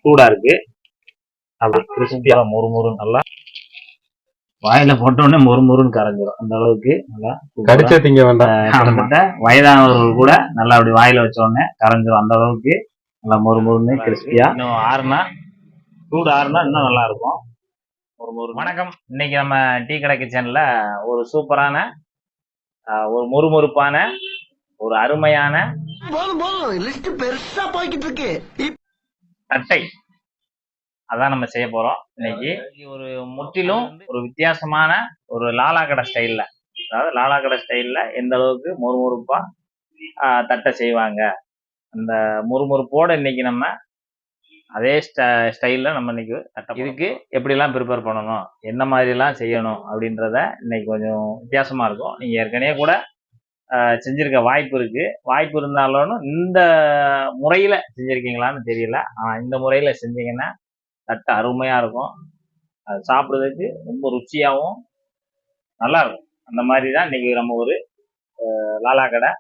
சூடா இருக்கு. அப்படி கிறிஸ்பியா மொறுமொறு நல்லா வாயில போட்டோடனே மொறுமொறுன்னு கரைஞ்சிடும். அந்த அளவுக்கு நல்லா கடிச்சே திங்க வேண்டாம். கிட்டத்தட்ட வயதானவர்கள் கூட நல்லா அப்படி வாயில வச்ச உடனே கரைஞ்சிடும். அந்த அளவுக்கு நல்லா மொறுமொறுன்னு கிறிஸ்பியா. இன்னும் ஆறுனா சூடு ஆறுனா இன்னும் நல்லா இருக்கும். வணக்கம். இன்னைக்கு நம்ம டீ கடை கிச்சன்ல ஒரு சூப்பரான ஒரு மொறுமொறுப்பான ஒரு அருமையான தட்டை அதான் நம்ம செய்ய போறோம். இன்னைக்கு ஒரு முற்றிலும் ஒரு வித்தியாசமான ஒரு லாலா கடை ஸ்டைல்ல, அதாவது லாலா கடை ஸ்டைல்ல எந்த அளவுக்கு மொறுமொறுப்பா தட்டை செய்வாங்க, அந்த மொறுமொறுப்போட இன்னைக்கு நம்ம அதே ஸ்டைல்ல நம்ம இன்னைக்கு தட்டை. இதுக்கு எப்படிலாம் ப்ரிப்பேர் பண்ணணும், என்ன மாதிரிலாம் செய்யணும் அப்படின்றத இன்னைக்கு கொஞ்சம் வித்தியாசமா இருக்கும். நீங்க ஏற்கனவே கூட செஞ்சிருக்க வாய்ப்பு இருக்கு. வாய்ப்பு இருந்தாலும் இந்த முறையில செஞ்சிருக்கீங்களான்னு தெரியல. இந்த முறையில செஞ்சீங்கன்னா தட்டை அருமையா இருக்கும். அது சாப்பிடுறதுக்கு ரொம்ப ருச்சியாகவும் நல்லா இருக்கும். அந்த மாதிரி தான் இன்னைக்கு நம்ம ஒரு லாலா கடை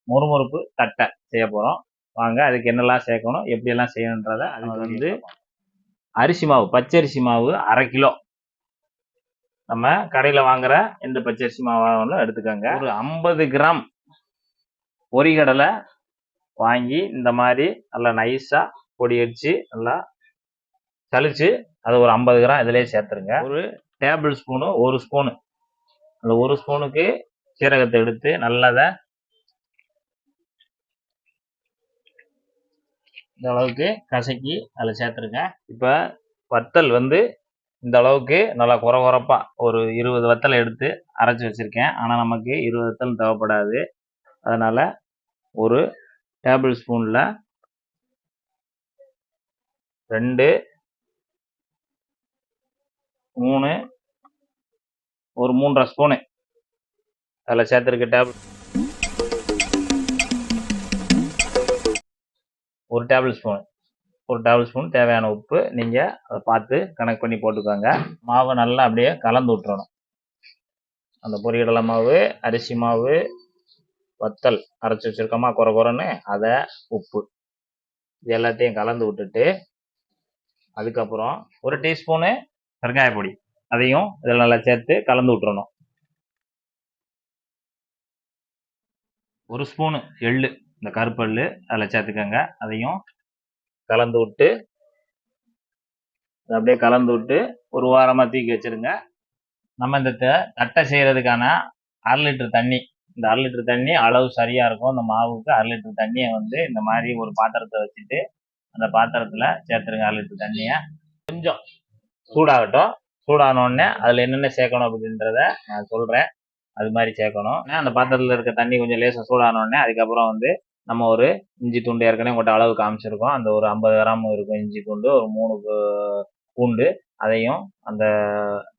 மொறுமொறுப்பு தட்டை செய்ய போறோம். வாங்க, அதுக்கு என்னெல்லாம் சேர்க்கணும், எப்படியெல்லாம் செய்யணுன்றத. அது வந்து அரிசி மாவு, பச்சரிசி மாவு 1/2 கிலோ. நம்ம கடையில் வாங்குற எந்த பச்சரிசி மாவாலும் எடுத்துக்கோங்க. ஒரு 50 கிராம் பொரிகடலை வாங்கி இந்த மாதிரி நல்லா நைஸா பொடி அடிச்சு நல்லா சலிச்சு அது ஒரு 50 கிராம் இதிலே சேர்த்துருங்க. ஒரு டேபிள் ஸ்பூனு, 1 ஸ்பூனு, அந்த 1 ஸ்பூனுக்கு சீரகத்தை எடுத்து நல்லதை இந்த அளவுக்கு கசக்கி அதில் சேர்த்துருங்க. இப்போ வத்தல் வந்து இந்த அளவுக்கு நல்லா குறப்பா ஒரு 20 வத்தலை எடுத்து அரைச்சி வச்சுருக்கேன். ஆனால் நமக்கு 20 வத்தல் தேவைப்படாது. அதனால் ஒரு டேபிள் ஸ்பூனில் 2, 3, ஒரு 3.5 ஸ்பூனு அதில் சேர்த்துருக்க ஒரு டேபிள் ஸ்பூன் தேவையான உப்பு நீங்கள் அதை பார்த்து கணக்கு பண்ணி போட்டுக்கோங்க. மாவை நல்லா அப்படியே கலந்து விட்டுறணும். அந்த பொரிகடலை மாவு, அரிசி மாவு, வத்தல் அரைச்சி வச்சுருக்கோமா குறன்னு, அதை உப்பு இது எல்லாத்தையும் கலந்து விட்டுட்டு அதுக்கப்புறம் ஒரு டீஸ்பூனு பெருங்காய பொடி அதையும் இதில் நல்லா சேர்த்து கலந்து விட்டுறணும். 1 ஸ்பூனு எள்ளு, இந்த கருப்பெள்ளு அதில் சேர்த்துக்கோங்க. அதையும் கலந்து விட்டு அப்படியே கலந்து விட்டு ஒரு வாரமாக தூக்கி வச்சுருங்க. நம்ம இந்த தட்டை செய்கிறதுக்கான 1/2 லிட்டர் தண்ணி, இந்த 1/2 லிட்டர் தண்ணி அளவு சரியாக இருக்கும். இந்த மாவுக்கு 1/2 லிட்டர் தண்ணியை வந்து இந்த மாதிரி ஒரு பாத்திரத்தை வச்சுட்டு அந்த பாத்திரத்தில் சேர்த்துருங்க. 1/2 லிட்டர் தண்ணியை கொஞ்சம் சூடாகட்டும். சூடானோடனே அதில் என்னென்ன சேர்க்கணும் அப்படின்றத நான் சொல்கிறேன். அது மாதிரி சேர்க்கணும். அந்த பாத்திரத்தில் இருக்க தண்ணி கொஞ்சம் லேசாக சூடானோடனே அதுக்கப்புறம் வந்து நம்ம ஒரு இஞ்சி துண்டு ஏற்கனவே உங்கள்கிட்ட அளவு காமிச்சிருக்கோம். அந்த ஒரு 50 கிராம் இருக்கும் இஞ்சி துண்டு, ஒரு 3 பூண்டு, அதையும் அந்த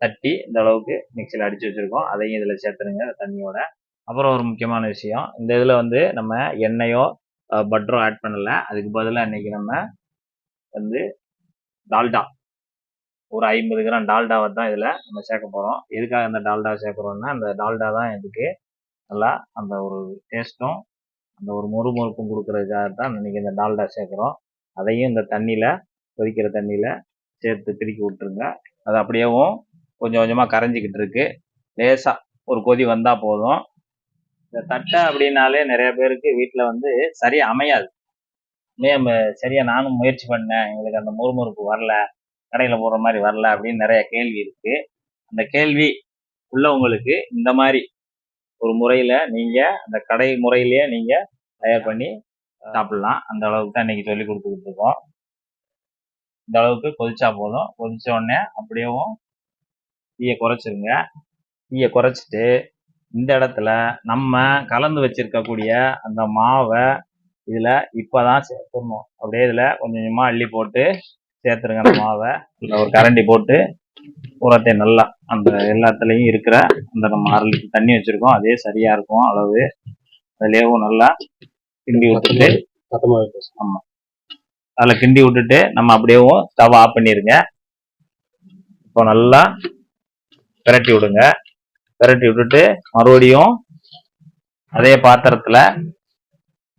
தட்டி இந்த அளவுக்கு மிக்சியில் அடித்து வச்சுருக்கோம். அதையும் இதில் சேர்த்துருங்க தண்ணியோட. அப்புறம் ஒரு முக்கியமான விஷயம், இந்த இதில் வந்து நம்ம எண்ணெயோ பட்டரோ ஆட் பண்ணலை. அதுக்கு பதிலாக இன்றைக்கி நம்ம வந்து டால்டா, ஒரு 50 கிராம் டால்டாவை தான் இதில் நம்ம சேர்க்க போகிறோம். எதுக்காக இந்த டால்டா சேர்க்குறோன்னா, அந்த டால்டா தான் இதுக்கு நல்லா அந்த ஒரு டேஸ்ட்டும் அந்த ஒரு மொறுமொறுப்பும் கொடுக்குறதுக்காக தான் இன்றைக்கி இந்த டால்டா சேர்க்குறோம். அதையும் இந்த தண்ணியில், கொதிக்கிற தண்ணியில் சேர்த்து திருக்கி விட்டுருங்க. அது அப்படியேவும் கொஞ்சம் கொஞ்சமாக கரைஞ்சிக்கிட்டு இருக்கு. லேசாக ஒரு கொதி வந்தால் போதும். இந்த தட்டை அப்படின்னாலே நிறைய பேருக்கு வீட்டில் வந்து சரியாக அமையாது. சரியாக நானும் முயற்சி பண்ணேன், எங்களுக்கு அந்த மொறுமொறுப்பு வரல, கடையில் போடுற மாதிரி வரல அப்படின்னு நிறைய கேள்வி இருக்குது. அந்த கேள்வி உள்ளவங்களுக்கு இந்த மாதிரி ஒரு முறையில் நீங்கள் அந்த கடை முறையிலேயே நீங்கள் தயார் பண்ணி சாப்பிட்லாம். அந்த அளவுக்கு தான் இன்றைக்கி சொல்லி கொடுத்துக்கிட்டு இருக்கோம். இந்த அளவுக்கு கொதிச்சா போதும். கொதிச்ச உடனே அப்படியேவும் தீயை குறைச்சிருங்க. தீயை குறைச்சிட்டு இந்த இடத்துல நம்ம கலந்து வச்சிருக்கக்கூடிய அந்த மாவை இதில் இப்போ தான் சேர்த்துடணும். அப்படியே இதில் கொஞ்சம் கொஞ்சமாக அள்ளி போட்டு சேர்த்துருங்க. அந்த மாவை இல்லை ஒரு கரண்டி போட்டு பூரத்தையும் நல்லா அந்த எல்லாத்துலேயும் இருக்கிற அந்த நம்ம 1/2 லிட்டர் தண்ணி வச்சுருக்கோம், அதே சரியாக இருக்கும் அளவு. அதுலேயும் நல்லா கிண்டி விட்டுட்டு, ஆமாம், அதில் கிண்டி விட்டுட்டு நம்ம அப்படியேவும் ஸ்டவ் ஆஃப் பண்ணிடுங்க. இப்போ நல்லா பிரட்டி விடுங்க. பிரட்டி விட்டுட்டு மறுபடியும் அதே பாத்திரத்தில்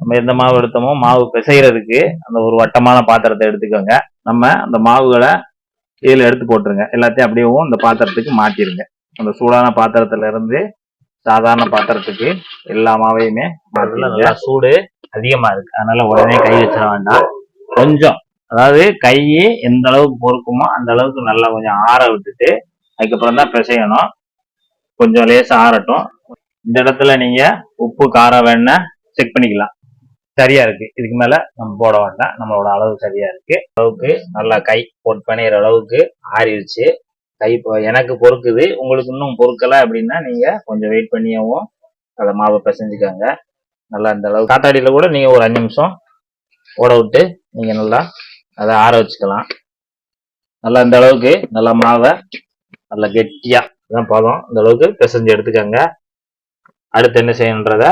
நம்ம எந்த மாவு எடுத்தோமோ மாவு பிசைகிறதுக்கு அந்த ஒரு வட்டமான பாத்திரத்தை எடுத்துக்கோங்க. நம்ம அந்த மாவுகளை இதில் எடுத்து போட்டுருங்க. எல்லாத்தையும் அப்படியே இந்த பாத்திரத்துக்கு மாற்றிடுங்க. அந்த சூடான பாத்திரத்துல இருந்து சாதாரண பாத்திரத்துக்கு எல்லா மாவையுமே நல்லா சூடு அதிகமா இருக்கு, அதனால உடனே கை வச்சிட வேண்டாம். கொஞ்சம், அதாவது கை எந்த அளவுக்கு பொறுக்குமோ அந்த அளவுக்கு நல்லா கொஞ்சம் ஆற விட்டுட்டு அதுக்கப்புறம் தான் பிசையணும். கொஞ்சம் லேசா ஆறட்டும். இந்த இடத்துல நீங்க உப்பு காரம் வேணா செக் பண்ணிக்கலாம். சரியா இருக்கு, இதுக்கு மேல நம்ம போட வேண்டாம். நம்மளோட அளவு சரியா இருக்கு. அளவுக்கு நல்லா கை போட் பண்ணிற அளவுக்கு ஆறிடுச்சு. கை எனக்கு பொறுக்குது, உங்களுக்கு இன்னும் பொறுக்கல அப்படின்னா நீங்க கொஞ்சம் வெயிட் பண்ணியவும் அதை மாவை பிசைஞ்சுக்கோங்க. நல்லா இந்த அளவு காத்தாடியில கூட நீங்க ஒரு 5 நிமிஷம் ஓட விட்டு நீங்க நல்லா அதை ஆற வச்சுக்கலாம். நல்லா இந்த அளவுக்கு நல்லா மாவை நல்லா கெட்டியா தான் பதம், இந்த அளவுக்கு பிசைஞ்சு எடுத்துக்கோங்க. அடுத்து என்ன செய்யணுன்றத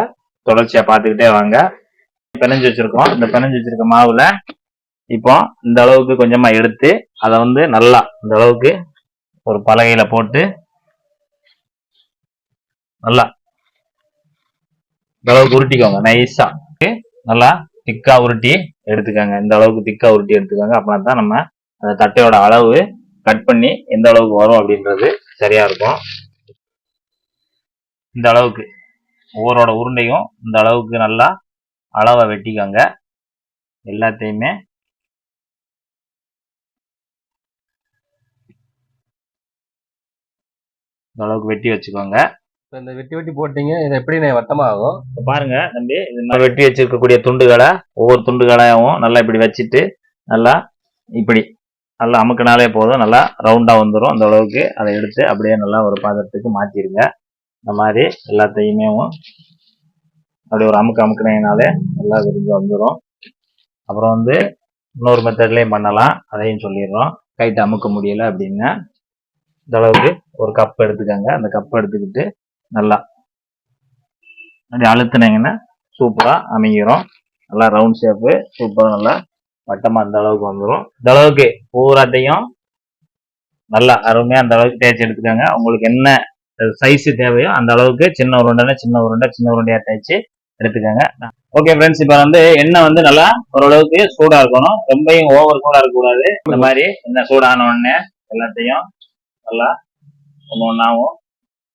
தொடர்ச்சியா பார்த்துக்கிட்டே வாங்க. பிணைஞ்சு வச்சிருக்கோம். இந்த பிணைஞ்சு வச்சிருக்க மாவுல இப்போ இந்த அளவுக்கு கொஞ்சமா எடுத்து அதை நல்லா இந்த அளவுக்கு ஒரு பலகையில போட்டு நல்லா இந்த அளவுக்கு உருட்டிக்கோங்க. நைஸா நல்லா திக்கா உருட்டி எடுத்துக்கோங்க. இந்த அளவுக்கு திக்கா உருட்டி எடுத்துக்கோங்க. அப்படின்னா தான் நம்ம அந்த தட்டையோட அளவு கட் பண்ணி எந்த அளவுக்கு வரும் அப்படின்றது சரியா இருக்கும். இந்த அளவுக்கு ஒவ்வொருட உருண்டையும் இந்த அளவுக்கு நல்லா அளவை வெட்டிக்கோங்க. எல்லாத்தையுமே இந்த அளவுக்கு வெட்டி வச்சுக்கோங்க. இந்த வெட்டி போட்டீங்க, இது எப்படி வட்டமா ஆகும் பாருங்க தம்பி. இது மாதிரி வெட்டி வச்சிருக்கக்கூடிய துண்டுகளை ஒவ்வொரு துண்டுகளையும் நல்லா இப்படி வச்சுட்டு நல்லா இப்படி நல்லா அமுக்கினாலே போதும், நல்லா ரவுண்டா வந்துடும். அந்த அளவுக்கு அதை எடுத்து அப்படியே நல்லா ஒரு பாத்திரத்துக்கு மாற்றிடுங்க. இந்த மாதிரி எல்லாத்தையுமே அப்படி ஒரு அமுக்கினாலே நல்லா விரிஞ்சு வந்துடும். அப்புறம் இன்னொரு மெத்தட்லேயும் பண்ணலாம், அதையும் சொல்லிடுறோம். கைட்டு அமுக்க முடியல அப்படின்னா இந்த அளவுக்கு ஒரு கப் எடுத்துக்கோங்க. அந்த கப் எடுத்துக்கிட்டு நல்லா அப்படி அழுத்துனீங்கன்னா சூப்பரா அமைக்கிறோம். நல்லா ரவுண்ட் ஷேப்பு சூப்பரா நல்லா வட்டமா இந்த அளவுக்கு வந்துடும். இந்த அளவுக்கு பூராத்தையும் நல்லா அருமையா அந்த அளவுக்கு தேய்ச்சி எடுத்துக்கோங்க. உங்களுக்கு என்ன சைஸ் தேவையோ அந்த அளவுக்கு சின்ன உருண்டை சின்ன உருண்டையா தேய்ச்சி எடுத்துக்கோங்க. ஓகே ஃப்ரெண்ட்ஸ், இப்போ எண்ணெய் நல்லா ஓரளவுக்கு சூடா இருக்கணும், ரொம்பவும் ஓவர் சூடா இருக்கக்கூடாது. இந்த மாதிரி எண்ணெய் சூடான உடனே எல்லாத்தையும் நல்லா ஒவ்வொன்றாவும்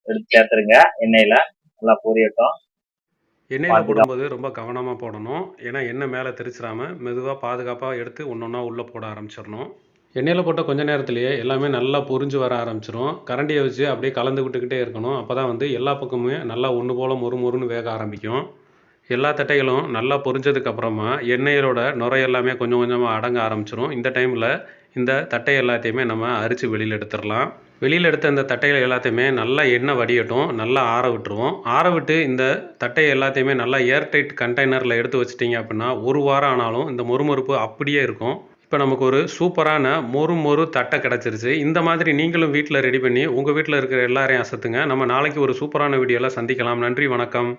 எடுத்து சேர்த்துருங்க. எண்ணெயில நல்லா பொரியட்டும். எண்ணெயில் போடும்போது ரொம்ப கவனமாக போடணும், ஏன்னா எண்ணெய் மேலே தெரிச்சிடாமல் மெதுவாக பாதுகாப்பாக எடுத்து ஒன்றா உள்ளே போட ஆரம்பிச்சிடணும். எண்ணெயில் போட்ட கொஞ்ச நேரத்துலேயே எல்லாமே நல்லா பொரிஞ்சு வர ஆரம்பிச்சிடும். கரண்டியை வச்சு அப்படியே கலந்து விட்டுக்கிட்டே இருக்கணும். அப்போ தான் எல்லா பக்கமுமே நல்லா ஒன்று போல் மொறுன்னு வேக ஆரம்பிக்கும். எல்லா தட்டைகளும் நல்லா பொரிஞ்சதுக்கப்புறமா எண்ணெயோட நுரை எல்லாமே கொஞ்சம் கொஞ்சமாக அடங்க ஆரம்பிச்சிடும். இந்த டைமில் இந்த தட்டை எல்லாத்தையுமே நம்ம அரித்து வெளியில் எடுத்துடலாம். வெளியில் எடுத்த இந்த தட்டைகள் எல்லாத்தையுமே நல்லா எண்ணெய் வடியட்டும், நல்லா ஆற விட்டுருவோம். ஆற விட்டு இந்த தட்டை எல்லாத்தையுமே நல்லா ஏர்டைட் கண்டெய்னரில் எடுத்து வச்சிட்டிங்க அப்படின்னா 1 வாரம் ஆனாலும் இந்த மொறுமொறுப்பு அப்படியே இருக்கும். இப்போ நமக்கு ஒரு சூப்பரான மொறு தட்டை கிடச்சிருச்சு. இந்த மாதிரி நீங்களும் வீட்டில் ரெடி பண்ணி உங்கள் வீட்டில் இருக்கிற எல்லாரையும் அசத்துங்க. நம்ம நாளைக்கு ஒரு சூப்பரான வீடியோவில் சந்திக்கலாம். நன்றி, வணக்கம்.